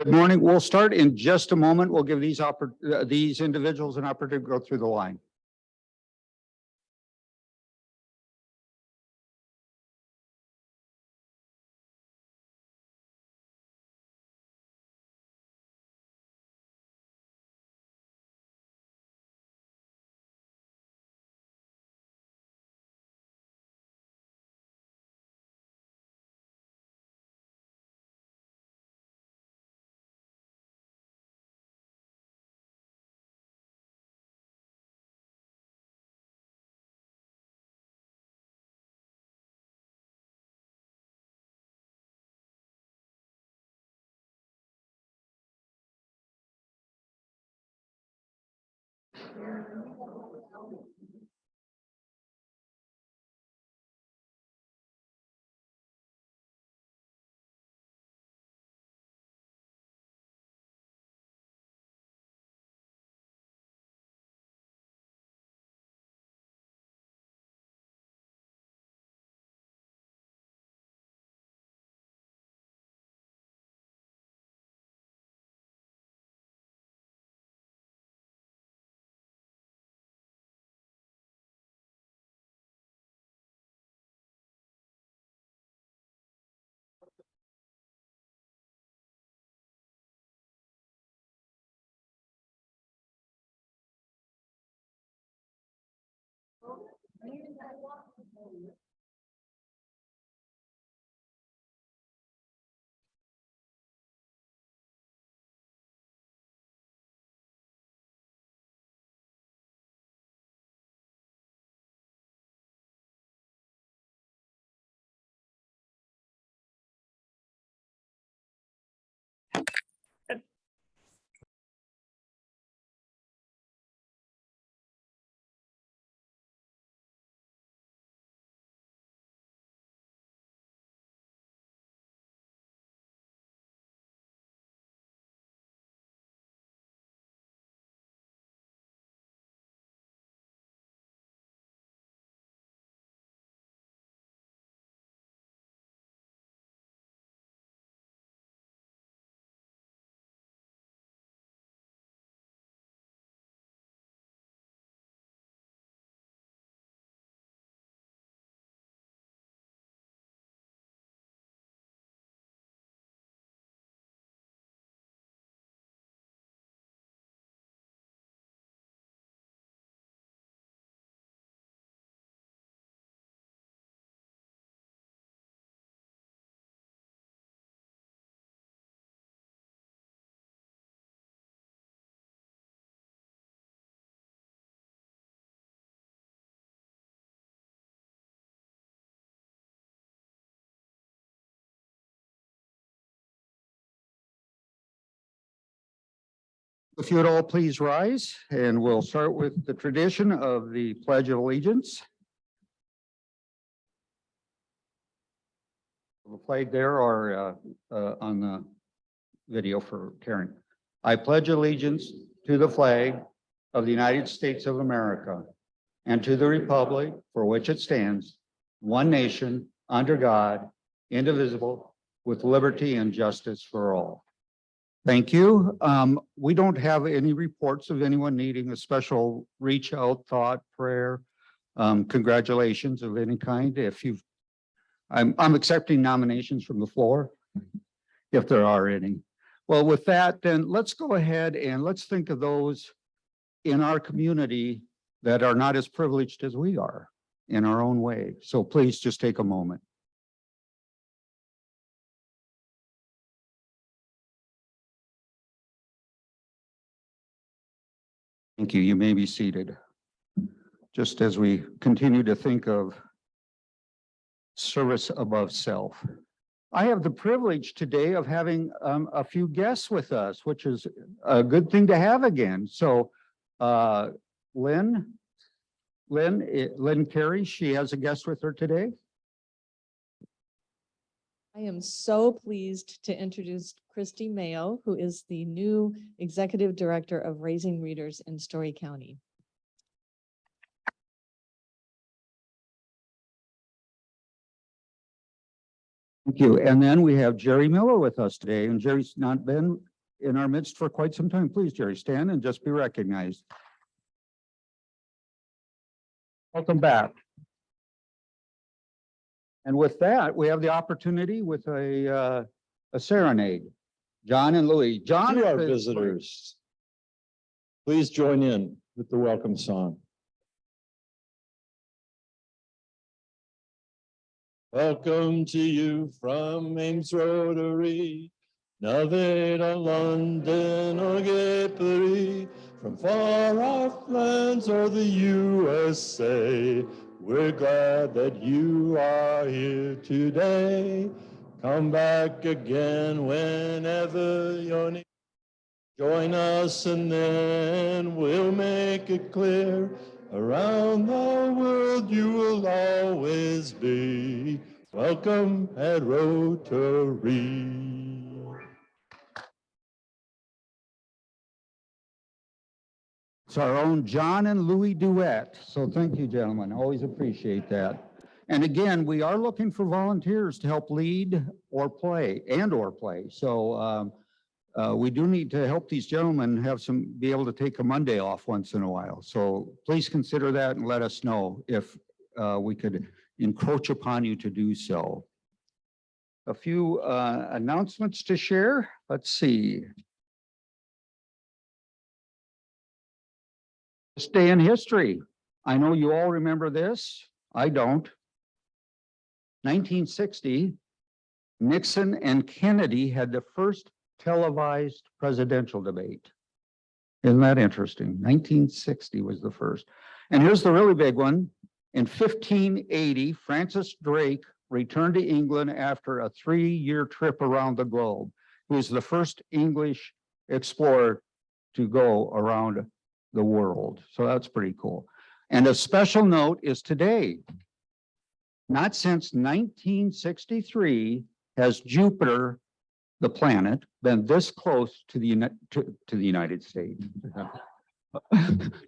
Good morning. We'll start in just a moment. We'll give these individuals an opportunity to go through the line. If you would all please rise, and we'll start with the tradition of the Pledge of Allegiance. The flag there are on the video for Karen. I pledge allegiance to the flag of the United States of America and to the republic for which it stands, one nation, under God, indivisible, with liberty and justice for all. Thank you. We don't have any reports of anyone needing a special reach out, thought, prayer, congratulations of any kind. If you've, I'm accepting nominations from the floor, if there are any. Well, with that, then let's go ahead and let's think of those in our community that are not as privileged as we are in our own way. So please just take a moment. Thank you. You may be seated. Just as we continue to think of service above self. I have the privilege today of having a few guests with us, which is a good thing to have again. So Lynn Carey, she has a guest with her today. I am so pleased to introduce Kristin Mayo, who is the new Executive Director of Raising Readers in Story County. Thank you. And then we have Jerry Miller with us today, and Jerry's not been in our midst for quite some time. Please, Jerry, stand and just be recognized. Welcome back. And with that, we have the opportunity with a serenade. John and Louis. John, To our visitors, please join in with the welcome song. Welcome to you from Ames Rotary, Nevada, London, or Gallipoli, from far off lands or the USA. We're glad that you are here today. Come back again whenever you're near. Join us and then we'll make it clear. Around the world you will always be. Welcome at Rotary. It's our own John and Louis duet. So thank you, gentlemen. Always appreciate that. And again, we are looking for volunteers to help lead or play and/or play. So we do need to help these gentlemen be able to take a Monday off once in a while. So please consider that and let us know if we could encroach upon you to do so. A few announcements to share. Let's see. This day in history. I know you all remember this. I don't. 1960, Nixon and Kennedy had the first televised presidential debate. Isn't that interesting? 1960 was the first. And here's the really big one. In 1580, Francis Drake returned to England after a 3-year trip around the globe. He was the first English explorer to go around the world. So that's pretty cool. And a special note is today. Not since 1963 has Jupiter, the planet, been this close to the United States,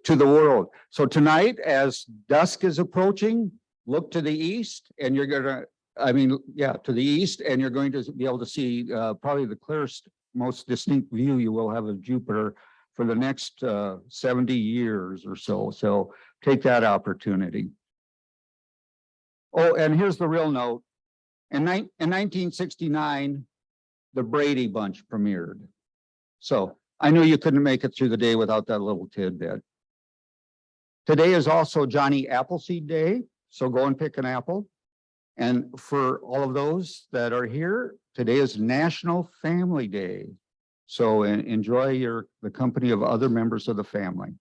to the world. So tonight, as dusk is approaching, look to the east, and you're gonna, to the east, and you're going to be able to see probably the clearest, most distinct view you will have of Jupiter for the next 70 years or so. So take that opportunity. Oh, and here's the real note. In 1969, the Brady Bunch premiered. So I knew you couldn't make it through the day without that little tidbit. Today is also Johnny Appleseed Day, so go and pick an apple. And for all of those that are here, today is National Family Day. So enjoy the company of other members of the family.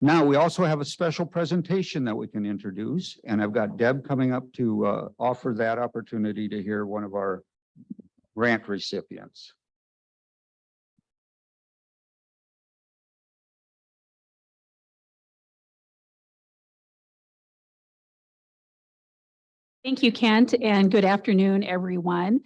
Now, we also have a special presentation that we can introduce, and I've got Deb coming up to offer that opportunity to hear one of our grant recipients. Thank you, Kent, and good afternoon, everyone.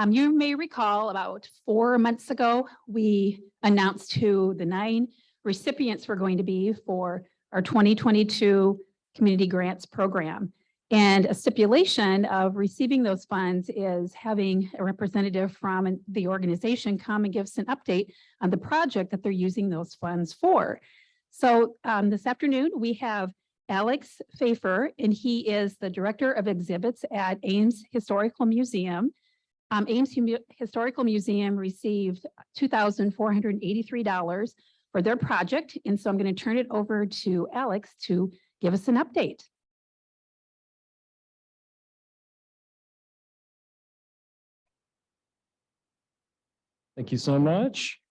You may recall about 4 months ago, we announced who the 9 recipients were going to be for our 2022 Community Grants Program. And a stipulation of receiving those funds is having a representative from the organization come and give us an update on the project that they're using those funds for. So this afternoon, we have Alex Pfeiffer, and he is the Director of Exhibits at Ames Historical Museum. Ames Historical Museum received $2,483 for their project. And so I'm going to turn it over to Alex to give us an update. Thank you so much.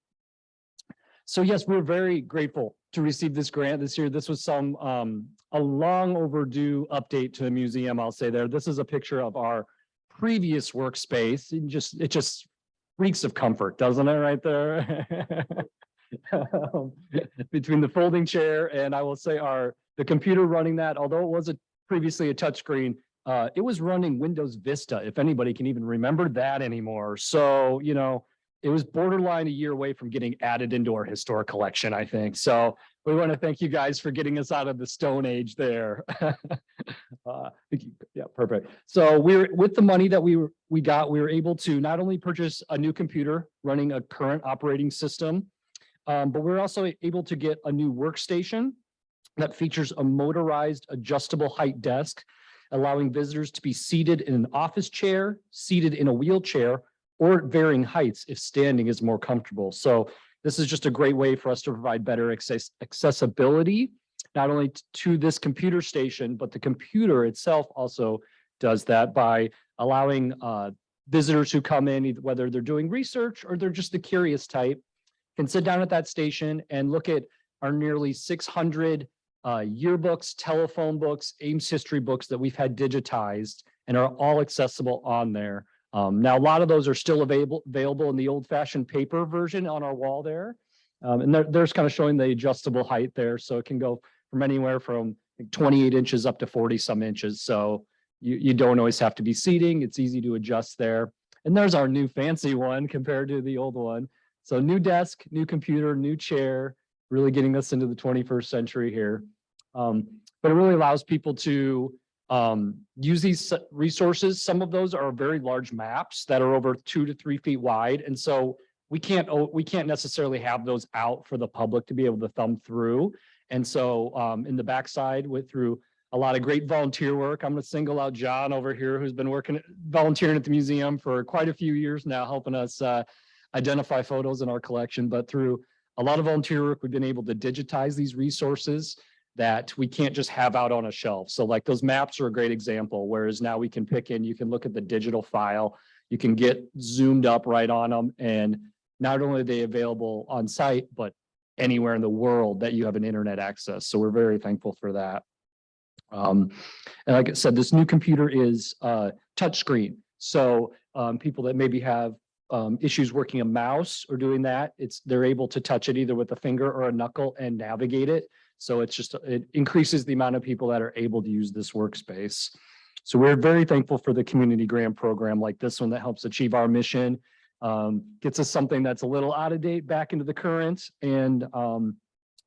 So yes, we're very grateful to receive this grant this year. This was a long overdue update to the museum, I'll say there. This is a picture of our previous workspace. It just reeks of comfort, doesn't it, right there? Between the folding chair and I will say the computer running that, although it was previously a touchscreen, it was running Windows Vista, if anybody can even remember that anymore. So, it was borderline a year away from getting added into our historic collection, I think. So we want to thank you guys for getting us out of the Stone Age there. Yeah, perfect. So with the money that we were able to not only purchase a new computer running a current operating system, but we're also able to get a new workstation that features a motorized adjustable height desk, allowing visitors to be seated in an office chair, seated in a wheelchair, or at varying heights if standing is more comfortable. So this is just a great way for us to provide better accessibility, not only to this computer station, but the computer itself also does that by allowing visitors who come in, whether they're doing research or they're just the curious type, can sit down at that station and look at our nearly 600 yearbooks, telephone books, Ames history books that we've had digitized and are all accessible on there. Now, a lot of those are still available in the old-fashioned paper version on our wall there. And there's kind of showing the adjustable height there. So it can go from anywhere from 28 inches up to 40 some inches. So you don't always have to be seating. It's easy to adjust there. And there's our new fancy one compared to the old one. So new desk, new computer, new chair, really getting us into the 21st century here. But it really allows people to use these resources. Some of those are very large maps that are over 2 to 3 feet wide. And so we can't necessarily have those out for the public to be able to thumb through. And so in the backside through a lot of great volunteer work, I'm going to single out John over here, who's been volunteering at the museum for quite a few years now, helping us identify photos in our collection. But through a lot of volunteer work, we've been able to digitize these resources that we can't just have out on a shelf. So like those maps are a great example, whereas now we can you can look at the digital file, you can get zoomed up right on them. And not only are they available on site, but anywhere in the world that you have an internet access. So we're very thankful for that. And like I said, this new computer is touchscreen. So people that maybe have issues working a mouse or doing that, they're able to touch it either with a finger or a knuckle and navigate it. So it increases the amount of people that are able to use this workspace. So we're very thankful for the community grant program like this one that helps achieve our mission, gets us something that's a little out of date back into the current. And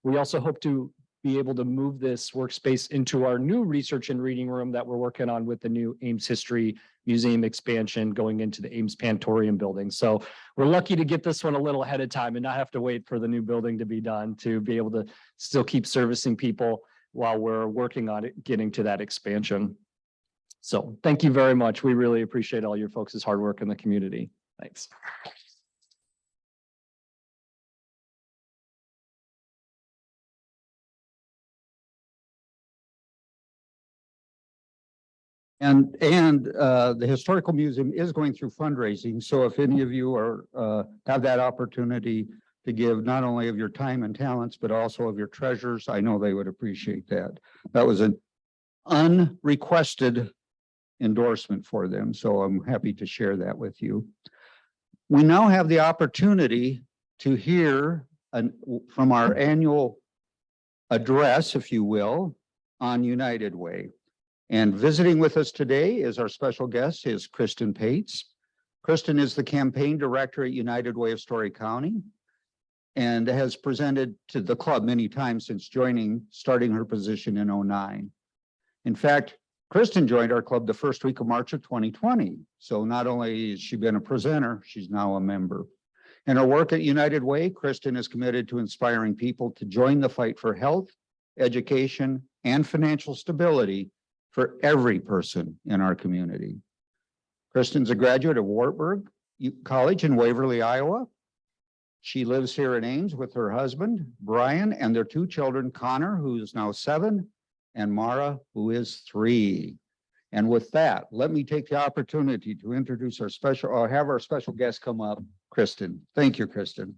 we also hope to be able to move this workspace into our new research and reading room that we're working on with the new Ames History Museum expansion going into the Ames Pantorium building. So we're lucky to get this one a little ahead of time and not have to wait for the new building to be done to be able to still keep servicing people while we're working on it, getting to that expansion. So thank you very much. We really appreciate all your folks' hard work in the community. Thanks. And the Historical Museum is going through fundraising. So if any of you have that opportunity to give not only of your time and talents, but also of your treasures, I know they would appreciate that. That was an unrequested endorsement for them. So I'm happy to share that with you. We now have the opportunity to hear from our annual address, if you will, on United Way. And visiting with us today is our special guest, is Kristin Pates. Kristin is the campaign director at United Way of Story County and has presented to the club many times since starting her position in 2009. In fact, Kristin joined our club the first week of March of 2020. So not only has she been a presenter, she's now a member. In her work at United Way, Kristin is committed to inspiring people to join the fight for health, education, and financial stability for every person in our community. Kristin's a graduate of Wartburg College in Waverly, Iowa. She lives here in Ames with her husband, Brian, and their 2 children, Connor, who is now 7, and Mara, who is 3. And with that, let me take the opportunity to introduce have our special guest come up, Kristin. Thank you, Kristin.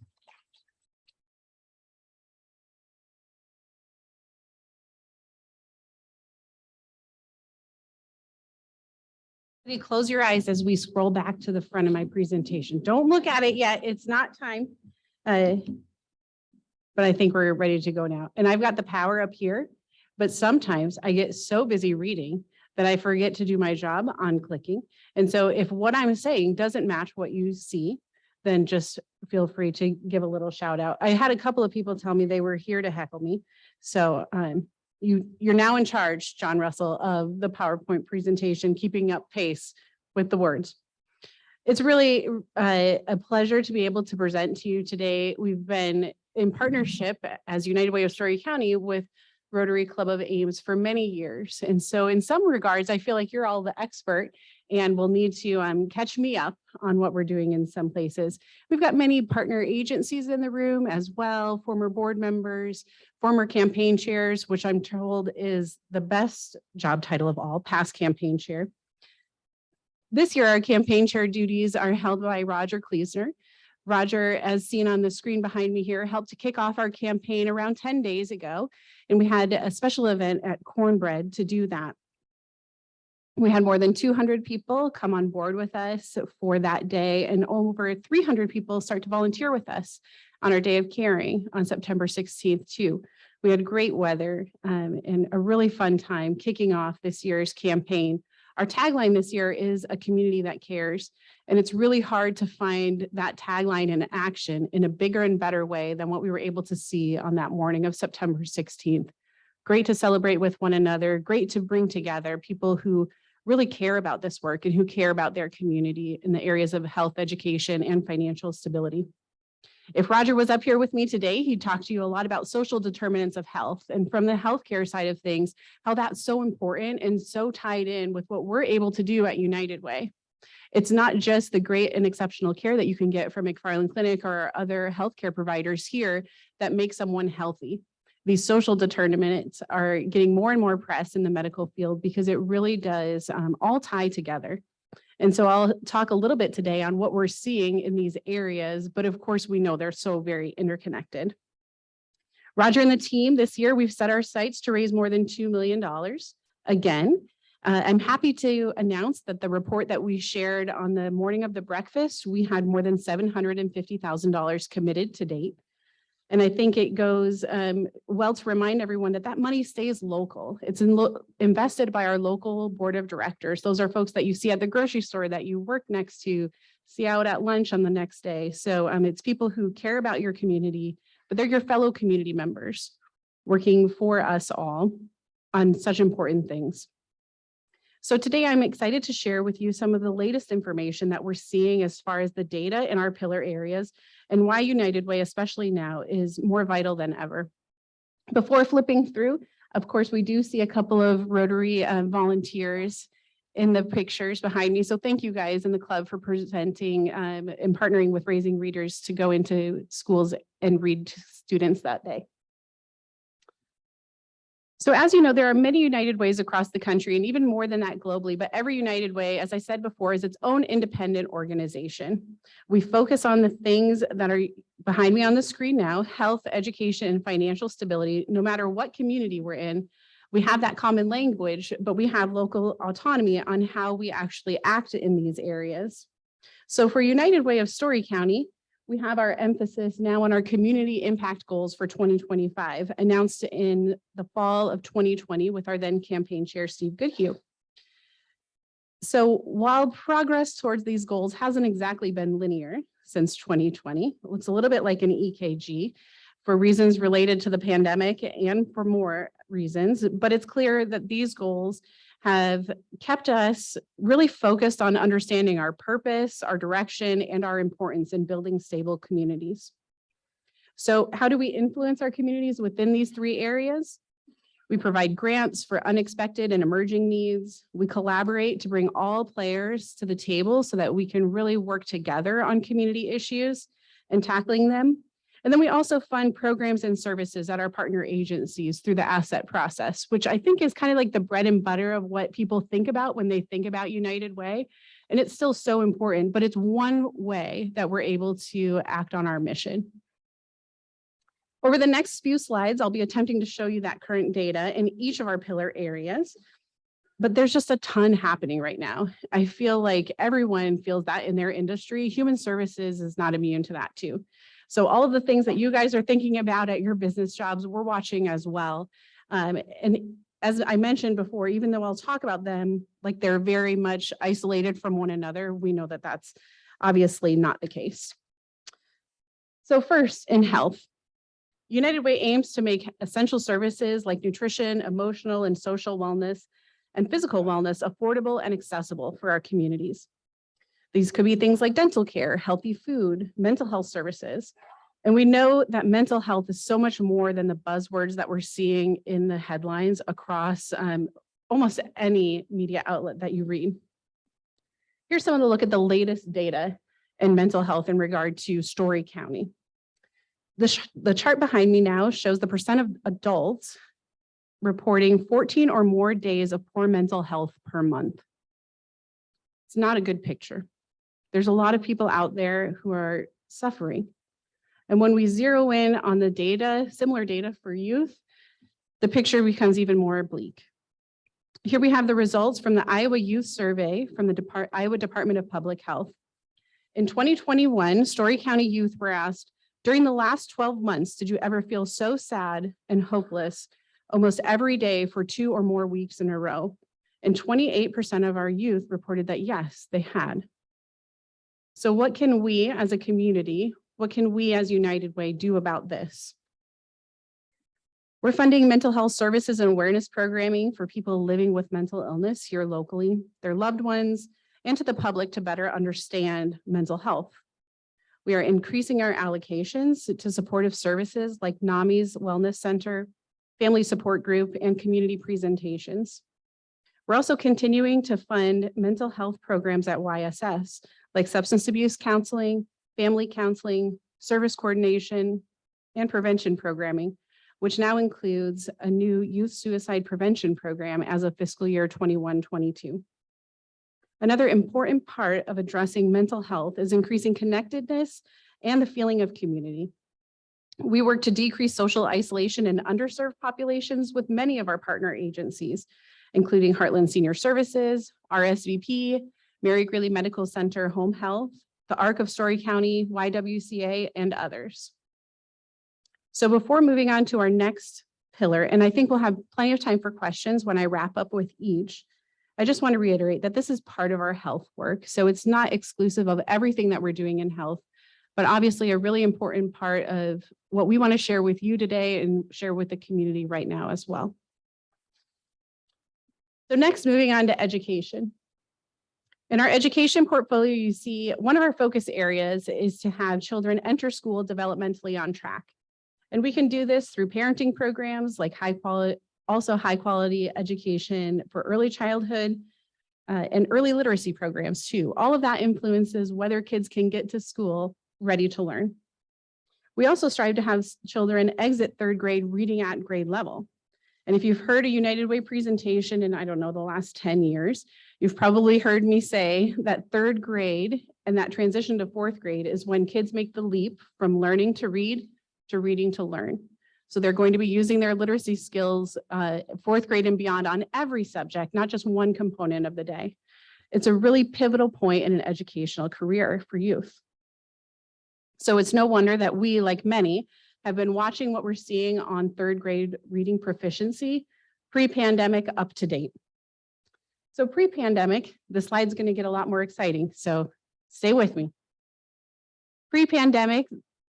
You close your eyes as we scroll back to the front of my presentation. Don't look at it yet. It's not time. But I think we're ready to go now. And I've got the power up here, but sometimes I get so busy reading that I forget to do my job on clicking. And so if what I'm saying doesn't match what you see, then just feel free to give a little shout out. I had a couple of people tell me they were here to heckle me. So you're now in charge, John Russell, of the PowerPoint presentation, keeping up pace with the words. It's really a pleasure to be able to present to you today. We've been in partnership as United Way of Story County with Rotary Club of Ames for many years. And so in some regards, I feel like you're all the expert and will need to catch me up on what we're doing in some places. We've got many partner agencies in the room as well, former board members, former campaign chairs, which I'm told is the best job title of all, past campaign chair. This year, our campaign chair duties are held by Roger Kleesner. Roger, as seen on the screen behind me here, helped to kick off our campaign around 10 days ago, and we had a special event at Cornbread to do that. We had more than 200 people come on board with us for that day, and over 300 people start to volunteer with us on our day of caring on September 16th too. We had great weather and a really fun time kicking off this year's campaign. Our tagline this year is a community that cares, and it's really hard to find that tagline in action in a bigger and better way than what we were able to see on that morning of September 16th. Great to celebrate with one another, great to bring together people who really care about this work and who care about their community in the areas of health, education, and financial stability. If Roger was up here with me today, he'd talk to you a lot about social determinants of health, and from the healthcare side of things, how that's so important and so tied in with what we're able to do at United Way. It's not just the great and exceptional care that you can get from McFarland Clinic or other healthcare providers here that make someone healthy. These social determinants are getting more and more press in the medical field because it really does all tie together. And so I'll talk a little bit today on what we're seeing in these areas, but of course we know they're so very interconnected. Roger and the team this year, we've set our sights to raise more than $2 million. Again, I'm happy to announce that the report that we shared on the morning of the breakfast, we had more than $750,000 committed to date. And I think it goes well to remind everyone that that money stays local. It's invested by our local board of directors. Those are folks that you see at the grocery store, that you work next to, see out at lunch on the next day. So it's people who care about your community, but they're your fellow community members working for us all on such important things. So today I'm excited to share with you some of the latest information that we're seeing as far as the data in our pillar areas and why United Way, especially now, is more vital than ever. Before flipping through, of course, we do see a couple of Rotary volunteers in the pictures behind me. So thank you guys in the club for presenting and partnering with Raising Readers to go into schools and read to students that day. So as you know, there are many United Ways across the country and even more than that globally, but every United Way, as I said before, is its own independent organization. We focus on the things that are behind me on the screen now: health, education, and financial stability. No matter what community we're in, we have that common language, but we have local autonomy on how we actually act in these areas. So for United Way of Story County, we have our emphasis now on our community impact goals for 2025, announced in the fall of 2020 with our then campaign chair, Steve Goodhue. So while progress towards these goals hasn't exactly been linear since 2020, it looks a little bit like an EKG for reasons related to the pandemic and for more reasons, but it's clear that these goals have kept us really focused on understanding our purpose, our direction, and our importance in building stable communities. So how do we influence our communities within these three areas? We provide grants for unexpected and emerging needs. We collaborate to bring all players to the table so that we can really work together on community issues and tackling them. And then we also fund programs and services at our partner agencies through the asset process, which I think is kind of like the bread and butter of what people think about when they think about United Way. And it's still so important, but it's one way that we're able to act on our mission. Over the next few slides, I'll be attempting to show you that current data in each of our pillar areas, but there's just a ton happening right now. I feel like everyone feels that in their industry. Human services is not immune to that too. So all of the things that you guys are thinking about at your business jobs, we're watching as well. And as I mentioned before, even though I'll talk about them like they're very much isolated from one another, we know that that's obviously not the case. So first, in health, United Way aims to make essential services like nutrition, emotional and social wellness, and physical wellness affordable and accessible for our communities. These could be things like dental care, healthy food, mental health services. And we know that mental health is so much more than the buzzwords that we're seeing in the headlines across almost any media outlet that you read. Here's someone to look at the latest data in mental health in regard to Story County. The chart behind me now shows the percent of adults reporting 14 or more days of poor mental health per month. It's not a good picture. There's a lot of people out there who are suffering. And when we zero in on the data, similar data for youth, the picture becomes even more bleak. Here we have the results from the Iowa Youth Survey from the Iowa Department of Public Health. In 2021, Story County youth were asked, during the last 12 months, did you ever feel so sad and hopeless almost every day for 2 or more weeks in a row? And 28% of our youth reported that yes, they had. So what can we as a community, what can we as United Way do about this? We're funding mental health services and awareness programming for people living with mental illness here locally, their loved ones, and to the public to better understand mental health. We are increasing our allocations to supportive services like NAMI's Wellness Center, Family Support Group, and community presentations. We're also continuing to fund mental health programs at YSS, like substance abuse counseling, family counseling, service coordination, and prevention programming, which now includes a new youth suicide prevention program as of fiscal year 21-22. Another important part of addressing mental health is increasing connectedness and the feeling of community. We work to decrease social isolation in underserved populations with many of our partner agencies, including Heartland Senior Services, RSVP, Mary Greeley Medical Center Home Health, the ARC of Story County, YWCA, and others. So before moving on to our next pillar, and I think we'll have plenty of time for questions when I wrap up with each, I just want to reiterate that this is part of our health work. So it's not exclusive of everything that we're doing in health, but obviously a really important part of what we want to share with you today and share with the community right now as well. So next, moving on to education. In our education portfolio, you see one of our focus areas is to have children enter school developmentally on track. And we can do this through parenting programs like high quality education for early childhood and early literacy programs too. All of that influences whether kids can get to school ready to learn. We also strive to have children exit 3rd grade reading at grade level. And if you've heard a United Way presentation in, I don't know, the last 10 years, you've probably heard me say that 3rd grade and that transition to 4th grade is when kids make the leap from learning to read to reading to learn. So they're going to be using their literacy skills 4th grade and beyond on every subject, not just one component of the day. It's a really pivotal point in an educational career for youth. So it's no wonder that we, like many, have been watching what we're seeing on 3rd grade reading proficiency, pre-pandemic up to date. So pre-pandemic, the slide's going to get a lot more exciting, so stay with me. Pre-pandemic,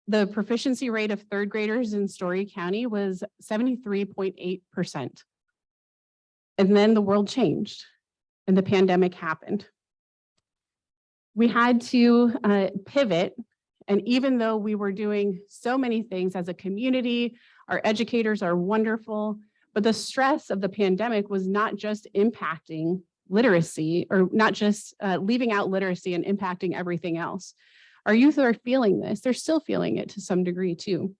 the proficiency rate of 3rd graders in Story County was 73.8%. And then the world changed and the pandemic happened. We had to pivot. And even though we were doing so many things as a community, our educators are wonderful, but the stress of the pandemic was not just impacting literacy or not just leaving out literacy and impacting everything else. Our youth are feeling this. They're still feeling it to some degree too.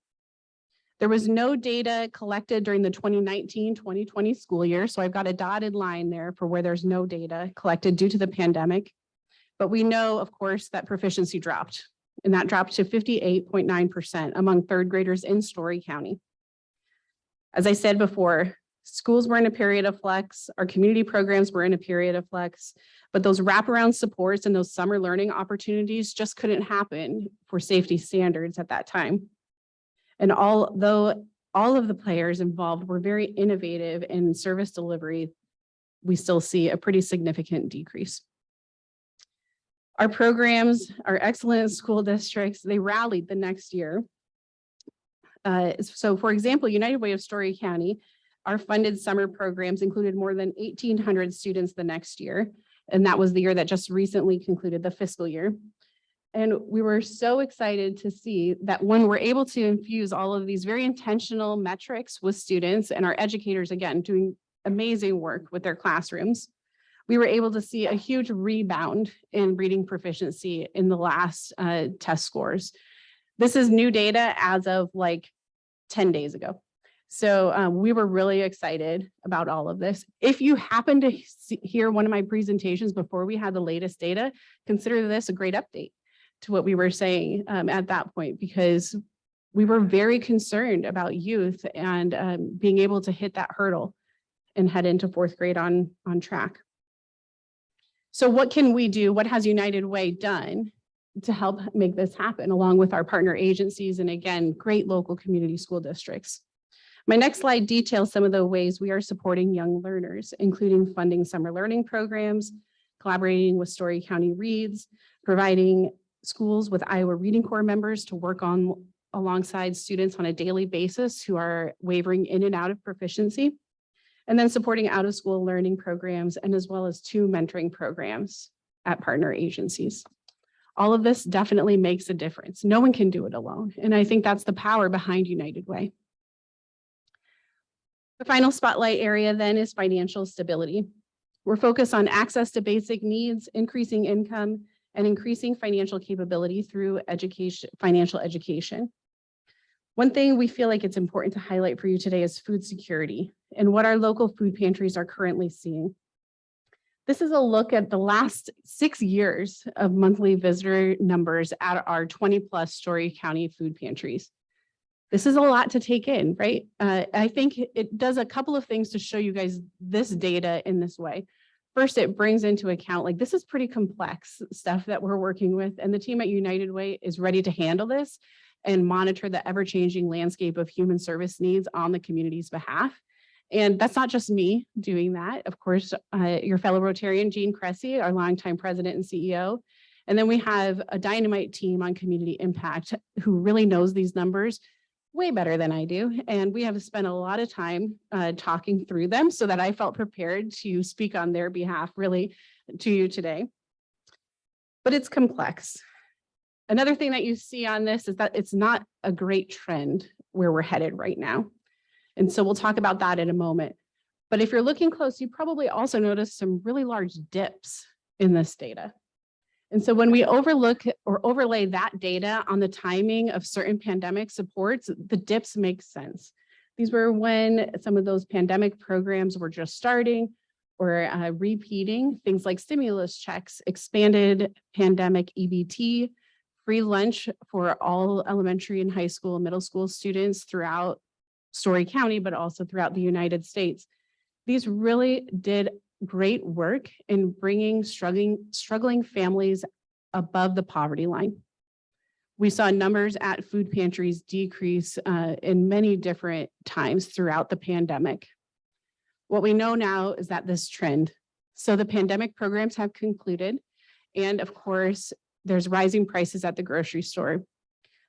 There was no data collected during the 2019-2020 school year. So I've got a dotted line there for where there's no data collected due to the pandemic. But we know, of course, that proficiency dropped. And that dropped to 58.9% among 3rd graders in Story County. As I said before, schools were in a period of flex, our community programs were in a period of flex, but those wraparound supports and those summer learning opportunities just couldn't happen for safety standards at that time. And although all of the players involved were very innovative in service delivery, we still see a pretty significant decrease. Our programs are excellent school districts. They rallied the next year. So for example, United Way of Story County, our funded summer programs included more than 1,800 students the next year. And that was the year that just recently concluded, the fiscal year. And we were so excited to see that when we're able to infuse all of these very intentional metrics with students and our educators, again, doing amazing work with their classrooms, we were able to see a huge rebound in reading proficiency in the last test scores. This is new data as of like 10 days ago. So we were really excited about all of this. If you happen to hear one of my presentations before we had the latest data, consider this a great update to what we were saying at that point, because we were very concerned about youth and being able to hit that hurdle and head into fourth grade on track. So what can we do? What has United Way done to help make this happen, along with our partner agencies and, again, great local community school districts? My next slide details some of the ways we are supporting young learners, including funding summer learning programs, collaborating with Story County Reads, providing schools with Iowa Reading Corps members to work alongside students on a daily basis who are wavering in and out of proficiency, and then supporting out-of-school learning programs, and as well as 2 mentoring programs at partner agencies. All of this definitely makes a difference. No one can do it alone. And I think that's the power behind United Way. The final spotlight area then is financial stability. We're focused on access to basic needs, increasing income, and increasing financial capability through education, financial education. One thing we feel like it's important to highlight for you today is food security and what our local food pantries are currently seeing. This is a look at the last 6 years of monthly visitor numbers at our 20+ Story County food pantries. This is a lot to take in, right? I think it does a couple of things to show you guys this data in this way. First, it brings into account, like, this is pretty complex stuff that we're working with, and the team at United Way is ready to handle this and monitor the ever-changing landscape of human service needs on the community's behalf. And that's not just me doing that. Of course, your fellow Rotarian, Jean Cressy, our longtime president and CEO. And then we have a dynamite team on community impact who really knows these numbers way better than I do. And we have spent a lot of time talking through them so that I felt prepared to speak on their behalf really to you today. But it's complex. Another thing that you see on this is that it's not a great trend where we're headed right now. And so we'll talk about that in a moment. But if you're looking close, you probably also notice some really large dips in this data. And so when we overlook or overlay that data on the timing of certain pandemic supports, the dips make sense. These were when some of those pandemic programs were just starting or repeating, things like stimulus checks, expanded pandemic EBT, free lunch for all elementary and high school and middle school students throughout Story County, but also throughout the United States. These really did great work in bringing struggling families above the poverty line. We saw numbers at food pantries decrease in many different times throughout the pandemic. What we know now is that this trend. So the pandemic programs have concluded, and of course, there's rising prices at the grocery store.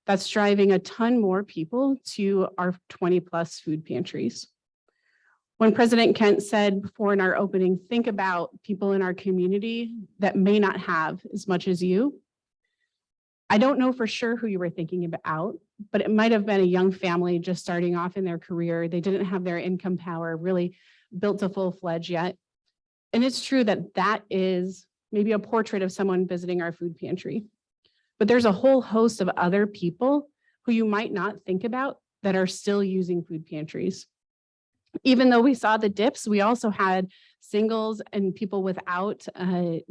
That's driving a ton more people to our 20+ food pantries. When President Kent said before in our opening, think about people in our community that may not have as much as you. I don't know for sure who you were thinking about, but it might have been a young family just starting off in their career. They didn't have their income power really built to full-fledged yet. And it's true that that is maybe a portrait of someone visiting our food pantry. But there's a whole host of other people who you might not think about that are still using food pantries. Even though we saw the dips, we also had singles and people without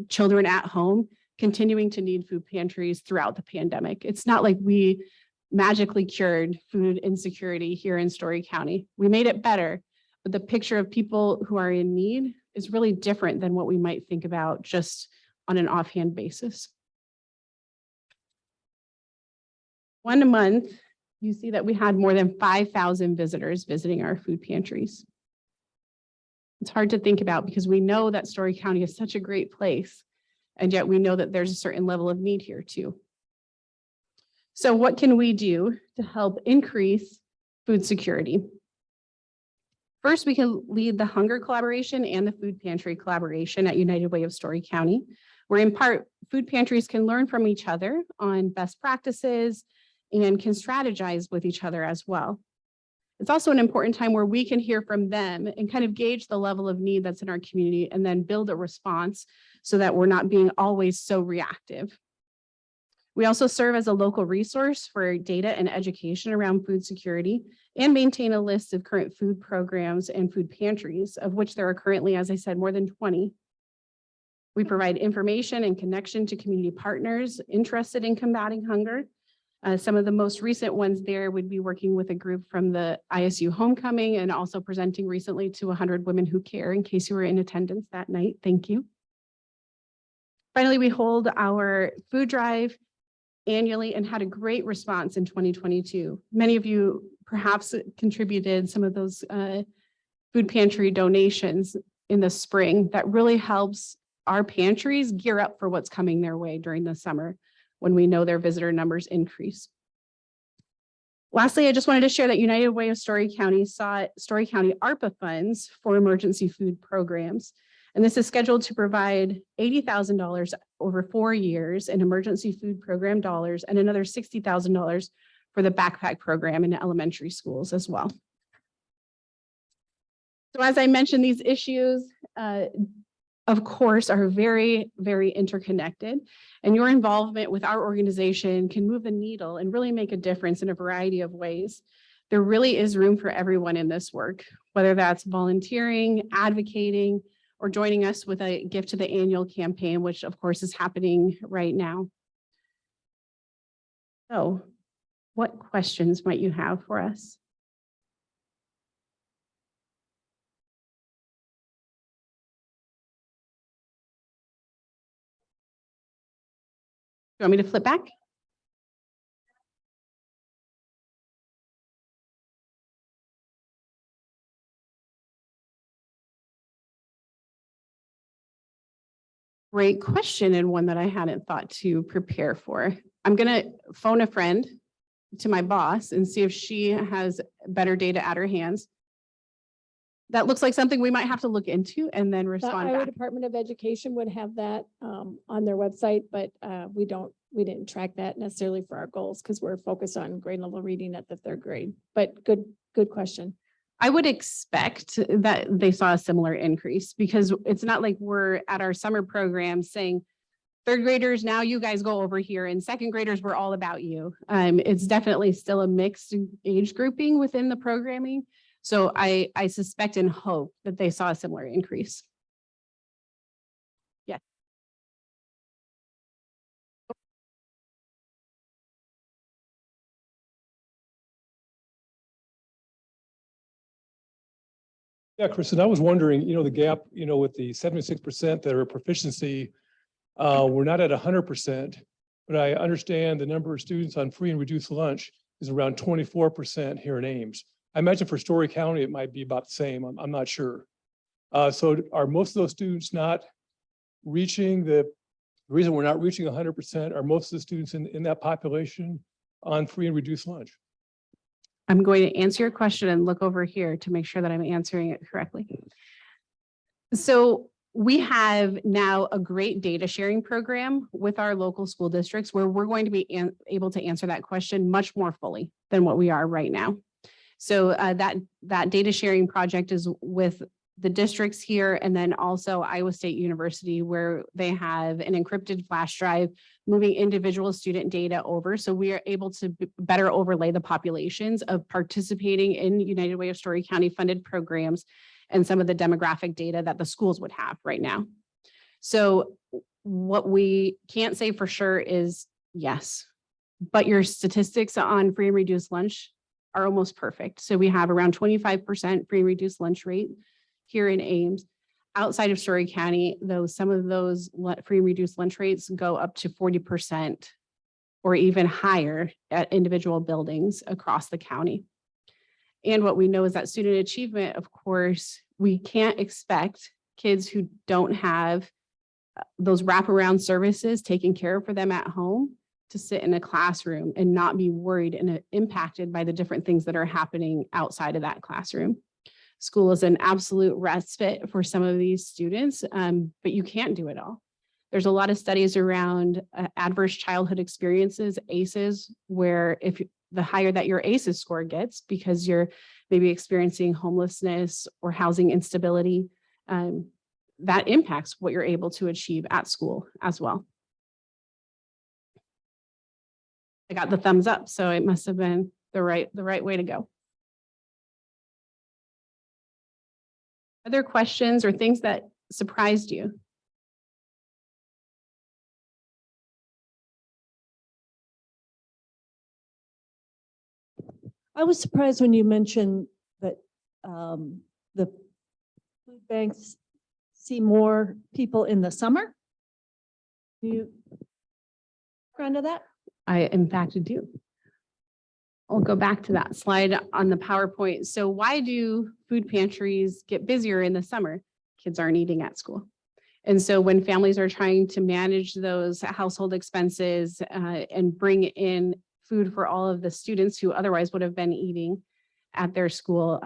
children at home continuing to need food pantries throughout the pandemic. It's not like we magically cured food insecurity here in Story County. We made it better, but the picture of people who are in need is really different than what we might think about just on an offhand basis. 1 month, you see that we had more than 5,000 visitors visiting our food pantries. It's hard to think about because we know that Story County is such a great place. And yet we know that there's a certain level of need here too. So what can we do to help increase food security? First, we can lead the hunger collaboration and the food pantry collaboration at United Way of Story County, where in part, food pantries can learn from each other on best practices and can strategize with each other as well. It's also an important time where we can hear from them and kind of gauge the level of need that's in our community and then build a response so that we're not being always so reactive. We also serve as a local resource for data and education around food security and maintain a list of current food programs and food pantries, of which there are currently, as I said, more than 20. We provide information and connection to community partners interested in combating hunger. Some of the most recent ones there would be working with a group from the ISU Homecoming and also presenting recently to 100 Women Who Care, in case you were in attendance that night. Thank you. Finally, we hold our food drive annually and had a great response in 2022. Many of you perhaps contributed some of those food pantry donations in the spring. That really helps our pantries gear up for what's coming their way during the summer when we know their visitor numbers increase. Lastly, I just wanted to share that United Way of Story County sought Story County ARPA funds for emergency food programs. And this is scheduled to provide $80,000 over 4 years in emergency food program dollars and another $60,000 for the backpack program in elementary schools as well. So as I mentioned, these issues, of course, are very, very interconnected, and your involvement with our organization can move the needle and really make a difference in a variety of ways. There really is room for everyone in this work, whether that's volunteering, advocating, or joining us with a gift to the annual campaign, which of course is happening right now. So, what questions might you have for us? You want me to flip back? Great question, and one that I hadn't thought to prepare for. I'm going to phone a friend to my boss and see if she has better data at her hands. That looks like something we might have to look into and then The respond Iowa back. Department of Education would have that on their website, but we didn't track that necessarily for our goals because we're focused on grade level reading at the 3rd grade. But good question. I would expect that they saw a similar increase because it's not like we're at our summer program saying, 3rd graders, now you guys go over here, and 2nd graders, we're all about you. It's definitely still a mixed age grouping within the programming. So I suspect and hope that they saw a similar increase. Yes. Yeah, Kristin, I was wondering, the gap, with the 76% that are proficiency, we're not at 100%, but I understand the number of students on free and reduced lunch is around 24% here in Ames. I imagine for Story County, it might be about the same. I'm not sure. So are most of those students not reaching the reason we're not reaching 100%? Are most of the students in that population on free and reduced lunch? I'm going to answer your question and look over here to make sure that I'm answering it correctly. So we have now a great data sharing program with our local school districts where we're going to be able to answer that question much more fully than what we are right now. So that data sharing project is with the districts here and then also Iowa State University, where they have an encrypted flash drive moving individual student data over. So we are able to better overlay the populations of participating in United Way of Story County funded programs and some of the demographic data that the schools would have right now. So what we can't say for sure is yes, but your statistics on free and reduced lunch are almost perfect. So we have around 25% free and reduced lunch rate here in Ames. Outside of Story County, though, some of those free and reduced lunch rates go up to 40% or even higher at individual buildings across the county. And what we know is that student achievement, of course, we can't expect kids who don't have those wraparound services taken care of for them at home to sit in a classroom and not be worried and impacted by the different things that are happening outside of that classroom. School is an absolute respite for some of these students, but you can't do it all. There's a lot of studies around adverse childhood experiences, ACEs, where if the higher that your ACEs score gets, because you're maybe experiencing homelessness or housing instability, that impacts what you're able to achieve at school as well. I got the thumbs up, so it must have been the right way to go. Other questions or things that surprised you? I was surprised when you mentioned that the food banks see more people in the summer. Do you background of that? I in fact do. I'll go back to that slide on the PowerPoint. So why do food pantries get busier in the summer? Kids aren't eating at school. And so when families are trying to manage those household expenses and bring in food for all of the students who otherwise would have been eating at their school,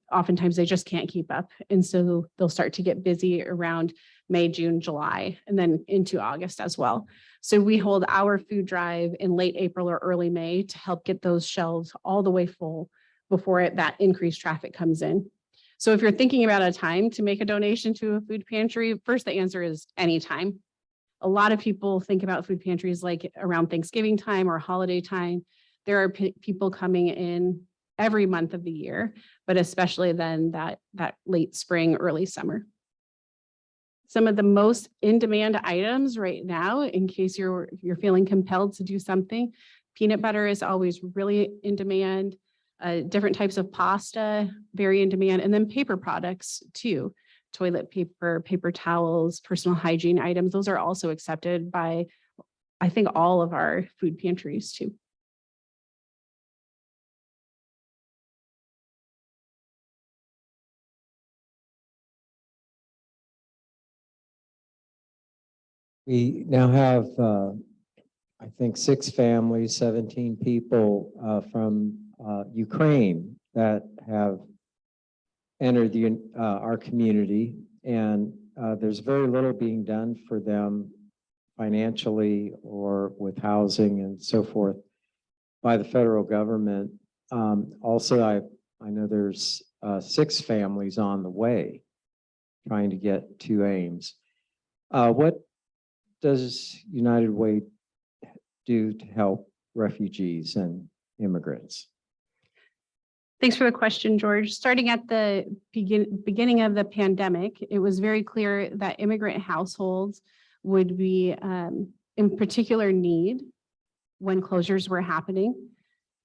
oftentimes they just can't keep up. And so they'll start to get busy around May, June, July, and then into August as well. So we hold our food drive in late April or early May to help get those shelves all the way full before that increased traffic comes in. So if you're thinking about a time to make a donation to a food pantry, first, the answer is anytime. A lot of people think about food pantries like around Thanksgiving time or holiday time. There are people coming in every month of the year, but especially then that late spring, early summer. Some of the most in-demand items right now, in case you're feeling compelled to do something, peanut butter is always really in demand. Different types of pasta, very in demand, and then paper products too. Toilet paper, paper towels, personal hygiene items. Those are also accepted by, I think, all of our food pantries too. We now have, I think, 6 families, 17 people from Ukraine that have entered our community, and there's very little being done for them financially or with housing and so forth by the federal government. Also, I know there's 6 families on the way trying to get to Ames. What does United Way do to help refugees and immigrants? Thanks for the question, George. Starting at the beginning of the pandemic, it was very clear that immigrant households would be in particular need when closures were happening.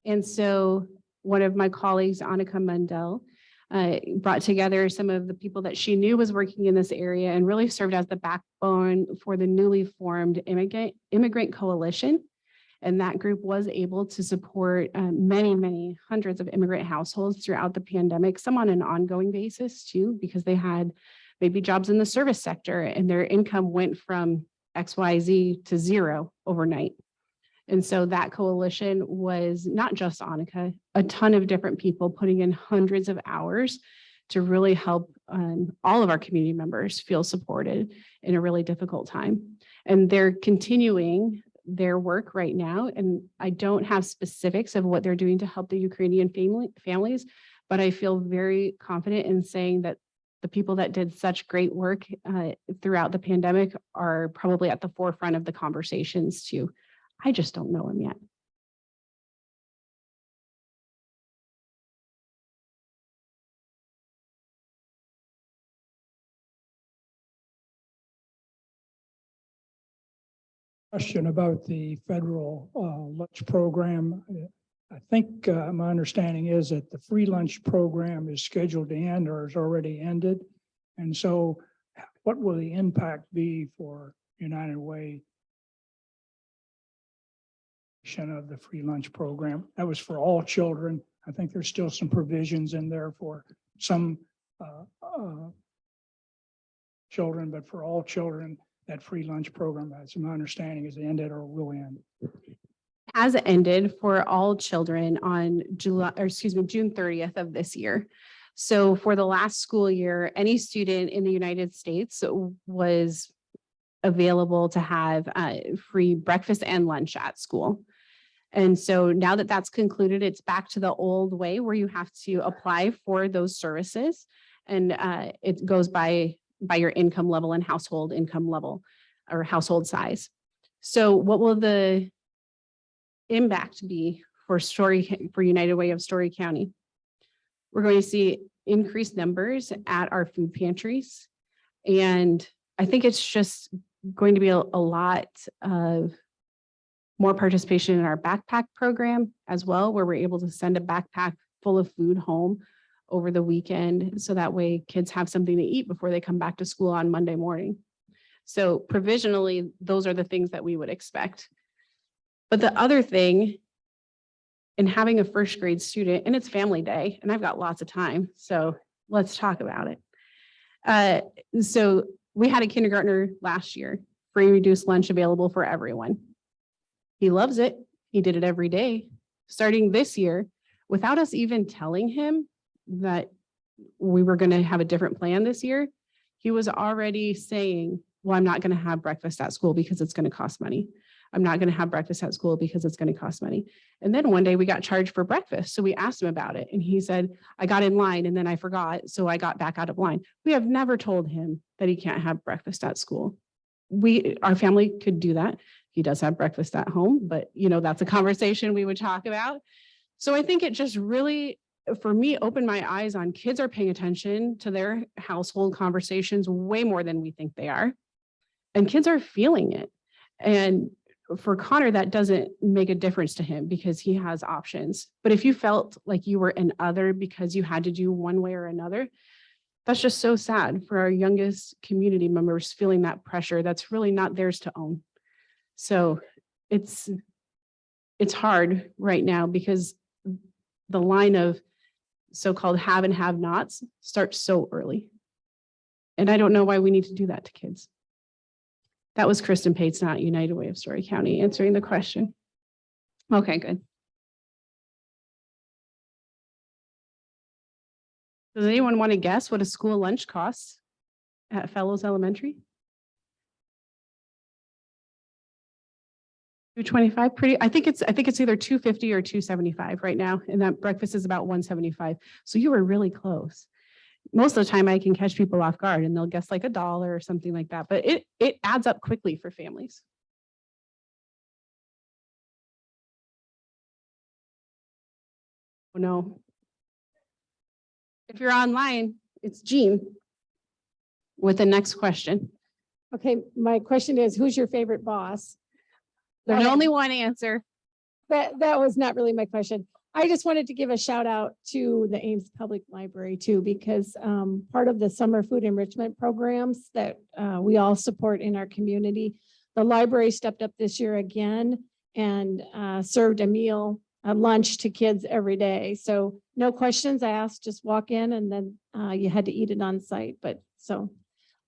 And so one of my colleagues, Annika Mundell, brought together some of the people that she knew was working in this area and really served as the backbone for the newly formed immigrant coalition. And that group was able to support many hundreds of immigrant households throughout the pandemic, some on an ongoing basis too, because they had maybe jobs in the service sector and their income went from XYZ to 0 overnight. And so that coalition was not just Annika, a ton of different people putting in hundreds of hours to really help all of our community members feel supported in a really difficult time. And they're continuing their work right now. And I don't have specifics of what they're doing to help the Ukrainian families, but I feel very confident in saying that the people that did such great work throughout the pandemic are probably at the forefront of the conversations too. I just don't know them yet. Question about the federal lunch program. I think my understanding is that the free lunch program is scheduled to end or has already ended. And so what will the impact be for United Way of the free lunch program? That was for all children. I think there's still some provisions in there for some children, but for all children, that free lunch program, as my understanding is ended or will end. Has ended for all children on June 30th of this year. So for the last school year, any student in the United States was available to have free breakfast and lunch at school. And so now that that's concluded, it's back to the old way where you have to apply for those services. And it goes by your income level and household income level or household size. So what will the impact be for United Way of Story County? We're going to see increased numbers at our food pantries. And I think it's just going to be a lot of more participation in our backpack program as well, where we're able to send a backpack full of food home over the weekend. So that way kids have something to eat before they come back to school on Monday morning. So provisionally, those are the things that we would expect. But the other thing in having a first grade student, and it's family day, and I've got lots of time, so let's talk about it. So we had a kindergartner last year, free reduced lunch available for everyone. He loves it. He did it every day. Starting this year, without us even telling him that we were going to have a different plan this year, he was already saying, well, I'm not going to have breakfast at school because it's going to cost money. I'm not going to have breakfast at school because it's going to cost money. And then one day we got charged for breakfast. So we asked him about it. And he said, I got in line and then I forgot. So I got back out of line. We have never told him that he can't have breakfast at school. Our family could do that. He does have breakfast at home, but that's a conversation we would talk about. So I think it just really, for me, opened my eyes on kids are paying attention to their household conversations way more than we think they are. And kids are feeling it. And for Connor, that doesn't make a difference to him because he has options. But if you felt like you were an other because you had to do one way or another, that's just so sad for our youngest community members feeling that pressure that's really not theirs to own. So it's hard right now because the line of so-called have and have nots starts so early. And I don't know why we need to do that to kids. That was Kristin Pates, not United Way of Story County, answering the question. Okay, good. Does anyone want to guess what a school lunch costs at Fellows Elementary? $225. I think it's either $250 or $275 right now, and that breakfast is about $175. So you were really close. Most of the time I can catch people off guard and they'll guess like $1 or something like that, but it adds up quickly for families. Oh no. If you're online, it's Jean with the next question. Okay, my question is, who's your favorite boss? There's only one answer. That was not really my question. I just wanted to give a shout out to the Ames Public Library too, because part of the summer food enrichment programs that we all support in our community, the library stepped up this year again and served a lunch to kids every day. So no questions asked, just walk in and then you had to eat it on site. But so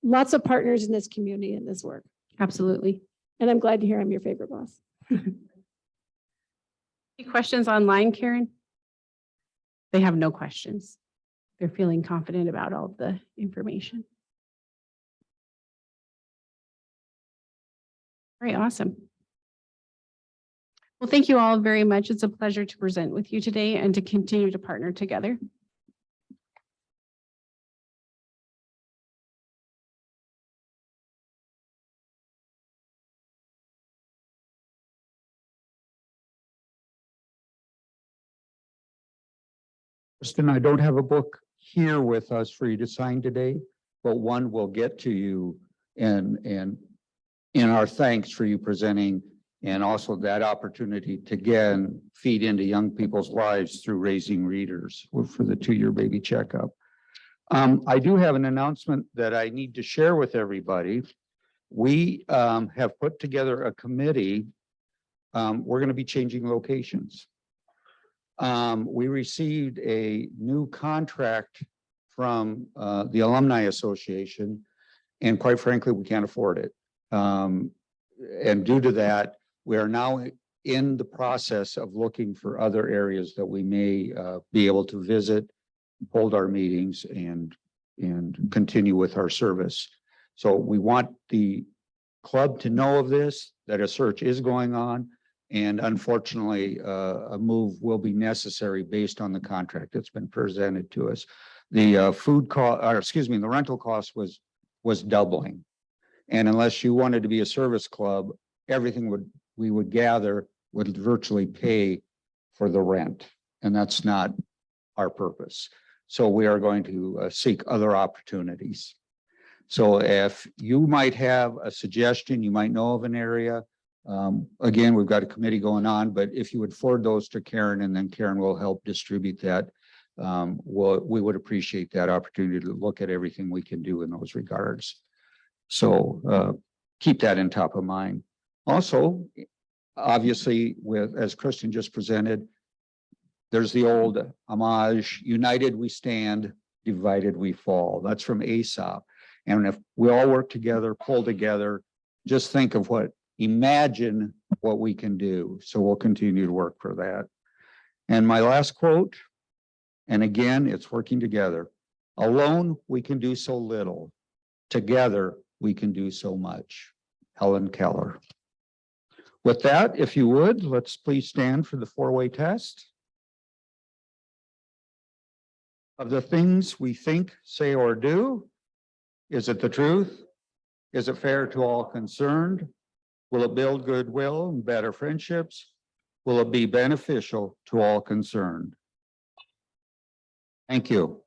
lots of partners in this community in this work. Absolutely. And I'm glad to hear I'm your favorite boss. Any questions online, Karen? They have no questions. They're feeling confident about all the information. All right, awesome. Well, thank you all very much. It's a pleasure to present with you today and to continue to partner together. Kristin, I don't have a book here with us for you to sign today, but one will get to you and in our thanks for you presenting and also that opportunity to again feed into young people's lives through Raising Readers for the 2-year baby checkup. I do have an announcement that I need to share with everybody. We have put together a committee. We're going to be changing locations. We received a new contract from the Alumni Association, and quite frankly, we can't afford it. And due to that, we are now in the process of looking for other areas that we may be able to visit, hold our meetings and continue with our service. So we want the club to know of this, that a search is going on. And unfortunately, a move will be necessary based on the contract that's been presented to us. The food cost, or excuse me, the rental cost was doubling. And unless you wanted to be a service club, everything we would gather would virtually pay for the rent. And that's not our purpose. So we are going to seek other opportunities. So if you might have a suggestion, you might know of an area. Again, we've got a committee going on, but if you would forward those to Karen, and then Karen will help distribute that. We would appreciate that opportunity to look at everything we can do in those regards. So keep that in top of mind. Also, obviously, as Kristin just presented, there's the old homage, united we stand, divided we fall. That's from Aesop. And if we all work together, pull together, just think of imagine what we can do. So we'll continue to work for that. And my last quote, and again, it's working together. Alone, we can do so little. Together, we can do so much. Helen Keller. With that, if you would, let's please stand for the four-way test. Of the things we think, say, or do, is it the truth? Is it fair to all concerned? Will it build goodwill and better friendships? Will it be beneficial to all concerned? Thank you.